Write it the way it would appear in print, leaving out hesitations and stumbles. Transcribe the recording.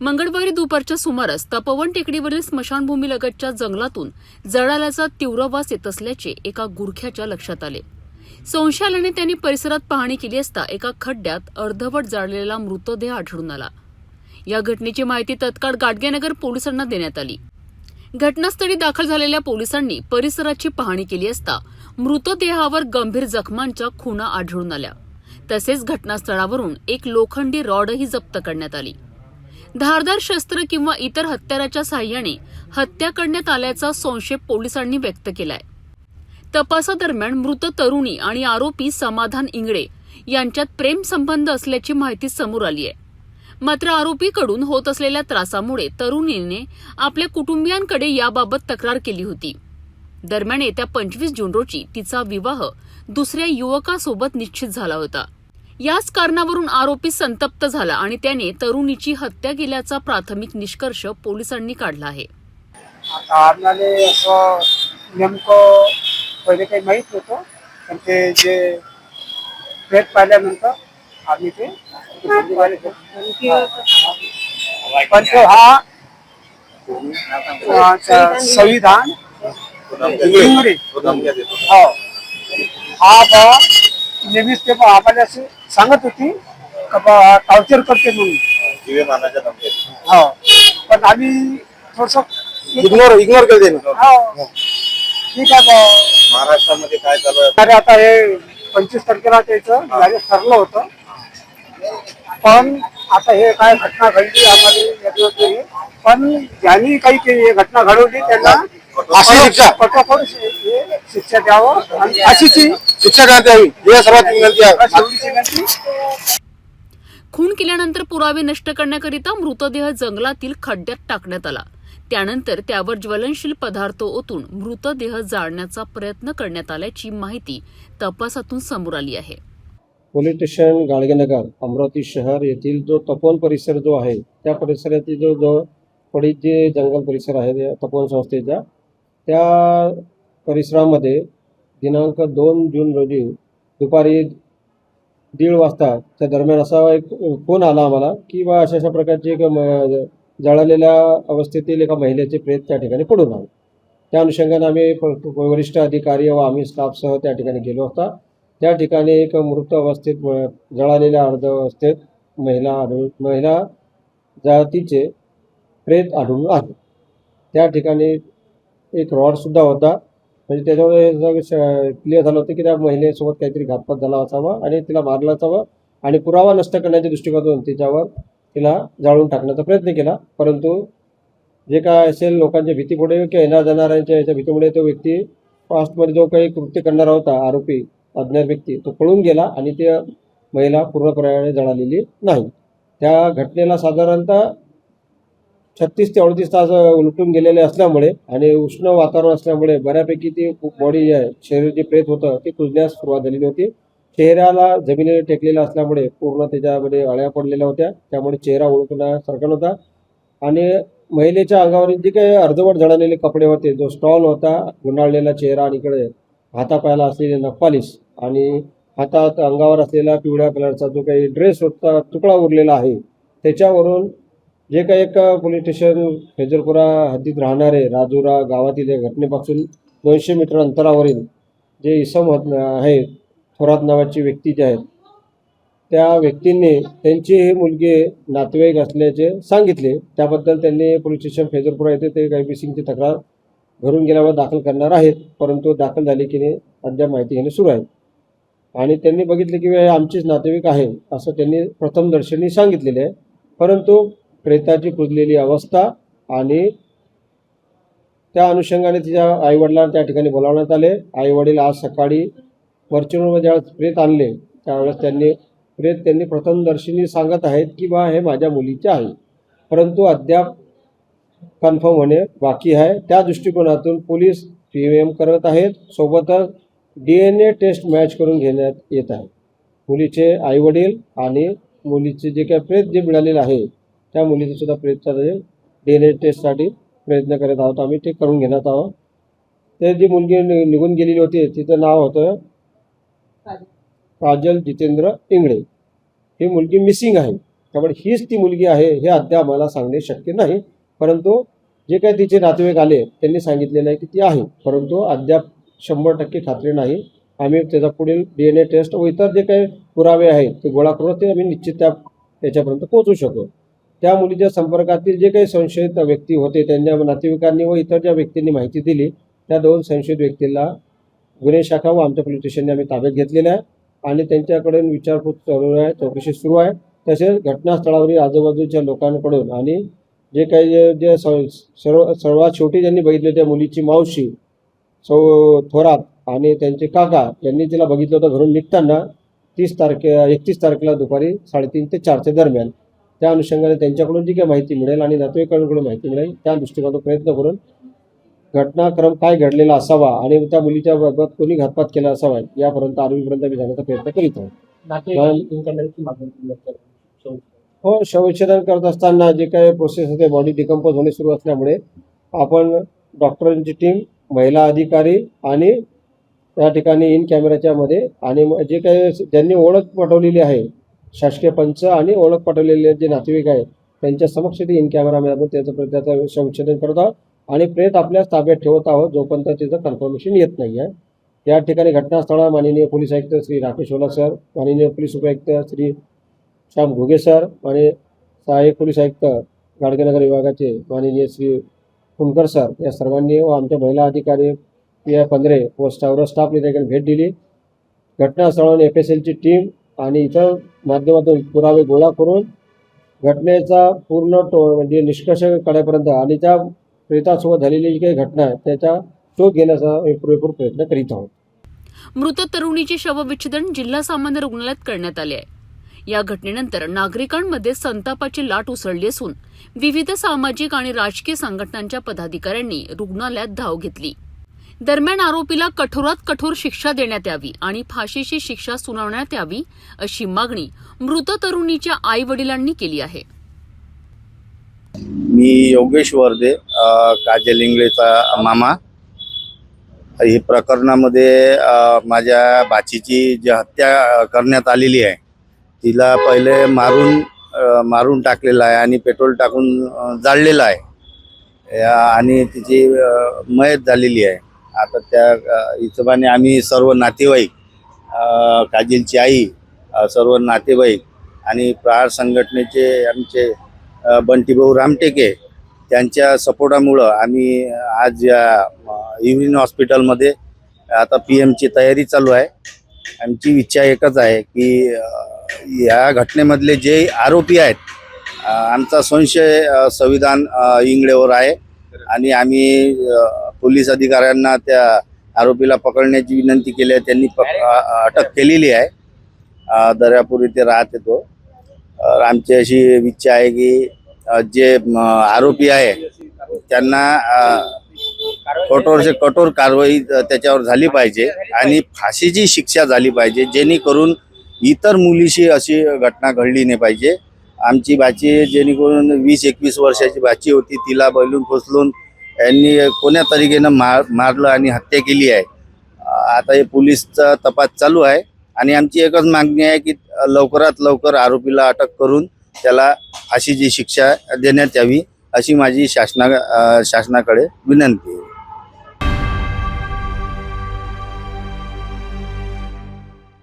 मंगळवारी दुपारच्या सुमारास तपोवन टेकडीवरील स्मशानभूमीलगतच्या जंगलातून जळाल्याचा तीव्र वास येत असल्याचे एका गुरख्याच्या लक्षात आले. संशय आल्याने त्यांनी परिसरात पाहणी केली असता एका खड्ड्यात अर्धवट जाळलेला मृतदेह आढळून आला. या घटनेची माहिती तत्काळ गाडगेनगर पोलिसांना देण्यात आली. घटनास्थळी दाखल झालेल्या पोलिसांनी परिसराची पाहणी केली असता मृतदेहावर गंभीर जखमांच्या खुणा आढळून आल्या. तसेच घटनास्थळावरून एक लोखंडी रॉडही जप्त करण्यात आली. धारदार शस्त्र किंवा इतर हत्याराच्या साहाय्याने हत्या करण्यात आल्याचा संशय पोलिसांनी व्यक्त केलाय. तपासादरम्यान मृत तरुणी आणि आरोपी समाधान इंगळे यांच्यात प्रेम संबंध असल्याची माहिती समोर आली आहे. मात्र आरोपीकडून होत असलेल्या त्रासामुळे तरुणीने आपल्या कुटुंबियांकडे याबाबत तक्रार केली होती. दरम्यान येत्या 25 जून रोजी तिचा विवाह दुसऱ्या युवकासोबत निश्चित झाला होता. याच कारणावरून आरोपी संतप्त झाला आणि त्याने तरुणीची हत्या केल्याचा प्राथमिक निष्कर्ष पोलिसांनी काढला आहे. आता आम्हाला असं नेमकं पहिले काही माहीत नव्हतं, पण ते जे प्रेत पाहिल्यानंतर आम्ही ते पण तो हा संविधान इंग्रजी हो हा नेहमीच ते आम्हाला असे सांगत होती का टॉर्चर करते म्हणून जीवे मानाच्या धमक्या. हो, पण आम्ही थोडस इग्नोर केले. ठीक आहे बा. महाराष्ट्रामध्ये काय चालू आहे? अरे आता हे 25 तारखेला त्याचं मॅरेज ठरलं होतं, पण आता हे काय घटना घडली आम्हाला, पण ज्यांनी काही केली घटना घडवली त्यांना कठोर शिक्षा द्यावं आणि फाशीची शिक्षा करण्यात यावी ही सर्वात विनंती आहे. खून केल्यानंतर पुरावे नष्ट करण्याकरिता मृतदेह जंगलातील खड्ड्यात टाकण्यात आला. त्यानंतर त्यावर ज्वलनशील पदार्थ ओतून मृतदेह जाळण्याचा प्रयत्न करण्यात आल्याची माहिती तपासातून समोर आली आहे. पोलीस स्टेशन गाडगेनगर अमरावती शहर येथील जो तपोवन परिसर जो आहे त्या परिसरातील जो पडीत जे जंगल परिसर आहे तपोवन संस्थेचा, त्या परिसरामध्ये दिनांक 2 जून रोजी दुपारी 1:30 वाजताच्या दरम्यान असा एक फोन आला आम्हाला की बा अशा प्रकारची एक जळालेल्या अवस्थेतील एका महिलेचे प्रेत त्या ठिकाणी पडून आले. त्या अनुषंगाने आम्ही वरिष्ठ अधिकारी व आम्ही स्टाफसह त्या ठिकाणी गेलो होता. त्या ठिकाणी एक मृत अवस्थेत जळालेल्या अर्ध अवस्थेत महिला जातीचे प्रेत आढळून आले. त्या ठिकाणी एक रॉडसुद्धा होता. म्हणजे त्याच्यामुळे हे क्लिअर झालं होतं की त्या महिलेसोबत काहीतरी घातपात झाला असावा आणि तिला मारला असावा आणि पुरावा नष्ट करण्याच्या दृष्टिकोनातून तिला जाळून टाकण्याचा प्रयत्न केला. परंतु जे काय असेल लोकांच्या भीतीपुढे किंवा येणार जाणाऱ्यांच्या याच्या भीतीमुळे तो व्यक्ती पास्टमध्ये जो काही कृत्य करणारा होता आरोपी अज्ञात व्यक्ती तो पळून गेला आणि ती महिला पूर्णपणे जळालेली नाही. त्या घटनेला साधारणतः 36 ते 38 तास उलटून गेलेले असल्यामुळे आणि उष्ण वातावरण असल्यामुळे बऱ्यापैकी ती बॉडी आहे शरीर जे प्रेत होतं ते कुजण्यास सुरुवात झालेली होती. चेहऱ्याला जमिनीला टेकलेला असल्यामुळे पूर्ण त्याच्यामध्ये अळ्या पडलेल्या होत्या, त्यामुळे चेहरा ओळखण्यासारखा नव्हता. आणि महिलेच्या अंगावर जे काही अर्धवट जळालेले कपडे होते, जो स्टॉल होता, गुंडाळलेला चेहरा आणि इकडे हातापायाला असलेले नखपालिश आणि हातात अंगावर असलेला पिवळ्या कलरचा जो काही ड्रेस होता तुकडा उरलेला आहे, त्याच्यावरून जे काही एक पोलीस स्टेशन फेजरपुरा हद्दीत राहणारे राजुरा गावातील या घटनेपासून 200 मीटर अंतरावरील जे इसम आहे थोरात नावाची व्यक्ती जे आहेत त्या व्यक्तींनी त्यांची ही मुलगी नातेवाईक असल्याचे सांगितले. त्याबद्दल त्यांनी पोलीस स्टेशन फेजरपुरा येथे ते काही मिसिंगची तक्रार घरून गेल्यावर दाखल करणार आहेत. परंतु दाखल झाली की नाही अद्याप माहिती घेणे सुरू आहे. आणि त्यांनी बघितले की आमचीच नातेवाईक आहे असं त्यांनी प्रथमदर्शनी सांगितलेले आहे. परंतु प्रेताची कुजलेली अवस्था आणि त्या अनुषंगाने तिच्या आईवडिलांना त्या ठिकाणी बोलावण्यात आले. आईवडील आज सकाळी व्हर्च्युअलमध्ये ज्यावेळेस प्रेत आणले त्यावेळेस त्यांनी प्रथमदर्शनी सांगत आहेत की बा हे माझ्या मुलीचे आहे, परंतु अद्याप कन्फर्म होणे बाकी आहे. त्या दृष्टिकोनातून पोलीस PVM करत आहेत. सोबतच DNA टेस्ट मॅच करून घेण्यात येत आहे. मुलीचे आईवडील आणि मुलीचे जे काही प्रेत जे मिळालेलं आहे त्या मुलीचं सुद्धा प्रेतचा DNA टेस्टसाठी प्रयत्न करत आहोत. आम्ही ते करून घेण्यात आहोत. ते जी मुलगी निघून गेलेली होती तिचं नाव होतं काजल जितेंद्र इंगळे. ही मुलगी मिसिंग आहे. त्यामुळे हीच ती मुलगी आहे हे अद्याप मला सांगणे शक्य नाही. परंतु जे काही तिचे नातेवाईक आले त्यांनी सांगितलेलं आहे की ती आहे, परंतु अद्याप 100% खात्री नाही. आम्ही त्याचा पुढील DNA टेस्ट व इतर जे काही पुरावे आहेत ते गोळा करून ते आम्ही निश्चित त्याच्यापर्यंत पोहोचू शकू. त्या मुलीच्या संपर्कातील जे काही संशयित व्यक्ती होते त्यांच्या नातेवाईकांनी व इतर ज्या व्यक्तींनी माहिती दिली त्या 2 संशयित व्यक्तीला गुन्हे शाखा व आमच्या पोलीस स्टेशनने आम्ही ताब्यात घेतलेलं आहे आणि त्यांच्याकडून विचारपूस चालू आहे, चौकशी सुरू आहे. तसेच घटनास्थळावरील आजूबाजूच्या लोकांकडून आणि जे काही जे सर्वात शेवटी ज्यांनी बघितले त्या मुलीची मावशी थोरात आणि त्यांचे काका यांनी तिला बघितलं होतं घरून निघताना 31 तारखेला दुपारी 3:30 ते 4च्या दरम्यान. त्या अनुषंगाने त्यांच्याकडून जी काही माहिती मिळेल आणि नातेवाईकांकडून माहिती मिळेल त्या दृष्टिकोनातून प्रयत्न करून घटनाक्रम काय घडलेला असावा आणि त्या मुलीच्या बाबत कोणी घातपात केला असावा यापर्यंत आरोपीपर्यंत आम्ही जाण्याचा प्रयत्न करीत आहोत. हो, शवविच्छेदन करत असताना जे काही प्रोसेस होते बॉडी डिकम्पोज होणे सुरू असल्यामुळे आपण डॉक्टरांची टीम, महिला अधिकारी आणि त्या ठिकाणी इन कॅमेऱ्याच्या मध्ये आणि जे काही ज्यांनी ओळख पटवलेली आहे शासकीय पंच आणि ओळख पटवलेले जे नातेवाईक आहेत त्यांच्या समक्ष ते इन कॅमेरामध्ये आपण त्याचं शवविच्छेदन करत आहोत आणि प्रेत आपल्याच ताब्यात ठेवत आहोत जोपर्यंत त्याचं कन्फर्मेशन येत नाही आहे. या ठिकाणी घटनास्थळावर माननीय पोलीस आयुक्त श्री राकेश ओला सर, माननीय पोलीस उपायुक्त श्री श्याम घुगे सर आणि सहाय्यक पोलीस आयुक्त गाडगेनगर विभागाचे माननीय श्री कुणकर सर या सर्वांनी व आमच्या महिला अधिकारी PI 15 व स्टाफने त्या ठिकाणी भेट दिली. घटनास्थळावर FSLची टीम आणि इतर माध्यमातून पुरावे गोळा करून घटनेचा पूर्ण म्हणजे निष्कर्ष काढण्यापर्यंत आणि त्या प्रेतासोबत झालेली जी काही घटना आहे त्याचा शोध घेण्याचा पुरेपूर प्रयत्न करीत आहोत. मृत तरुणीचे शवविच्छेदन जिल्हा सामान्य रुग्णालयात करण्यात आले आहे. या घटनेनंतर नागरिकांमध्ये संतापाची लाट उसळली असून विविध सामाजिक आणि राजकीय संघटनांच्या पदाधिकाऱ्यांनी रुग्णालयात धाव घेतली. दरम्यान आरोपीला कठोरात कठोर शिक्षा देण्यात यावी आणि फाशीची शिक्षा सुनावण्यात यावी अशी मागणी मृत तरुणीच्या आई वडिलांनी केली आहे. मी योगेश वर्दे, काजल इंगळेचा मामा. ही प्रकरणामध्ये माझ्या भाचीची जी हत्या करण्यात आलेली आहे तिला पहिले मारून टाकलेलं आहे आणि पेट्रोल टाकून जाळलेलं आहे आणि तिची मयत झालेली आहे. आता त्या हिशोबाने आम्ही सर्व नातेवाईक, काजलची आई, सर्व नातेवाईक आणि प्रहार संघटनेचे आमचे बंटीभाऊ रामटेके त्यांच्या सपोर्टामुळं आम्ही आज या युनियन हॉस्पिटलमध्ये आता PM ची तयारी चालू आहे. आमची इच्छा एकच आहे की या घटनेमधले जे आरोपी आहेत आमचा संशय संविधान इंगळेवर आहे आणि आम्ही पोलीस अधिकाऱ्यांना त्या आरोपीला पकडण्याची विनंती केली आहे. त्यांनी अटक केलेली आहे. दर्यापूर इथे राहते तो. आमची अशी इच्छा आहे की जे आरोपी आहे त्यांना कठोर से कठोर कारवाई त्याच्यावर झाली पाहिजे आणि फाशीची शिक्षा झाली पाहिजे जेणेकरून इतर मुलीशी अशी घटना घडली नाही पाहिजे. आमची बाची जेणेकरून 20-21 वर्षाची बाची होती तिला बैलून फसलून यांनी कोण्या तरीकेनं मारलं आणि हत्या केली आहे. आता हे पोलीसचा तपास चालू आहे आणि आमची एकच मागणी आहे की लवकरात लवकर आरोपीला अटक करून त्याला फाशीची शिक्षा देण्यात यावी अशी माझी शासनाकडे विनंती आहे.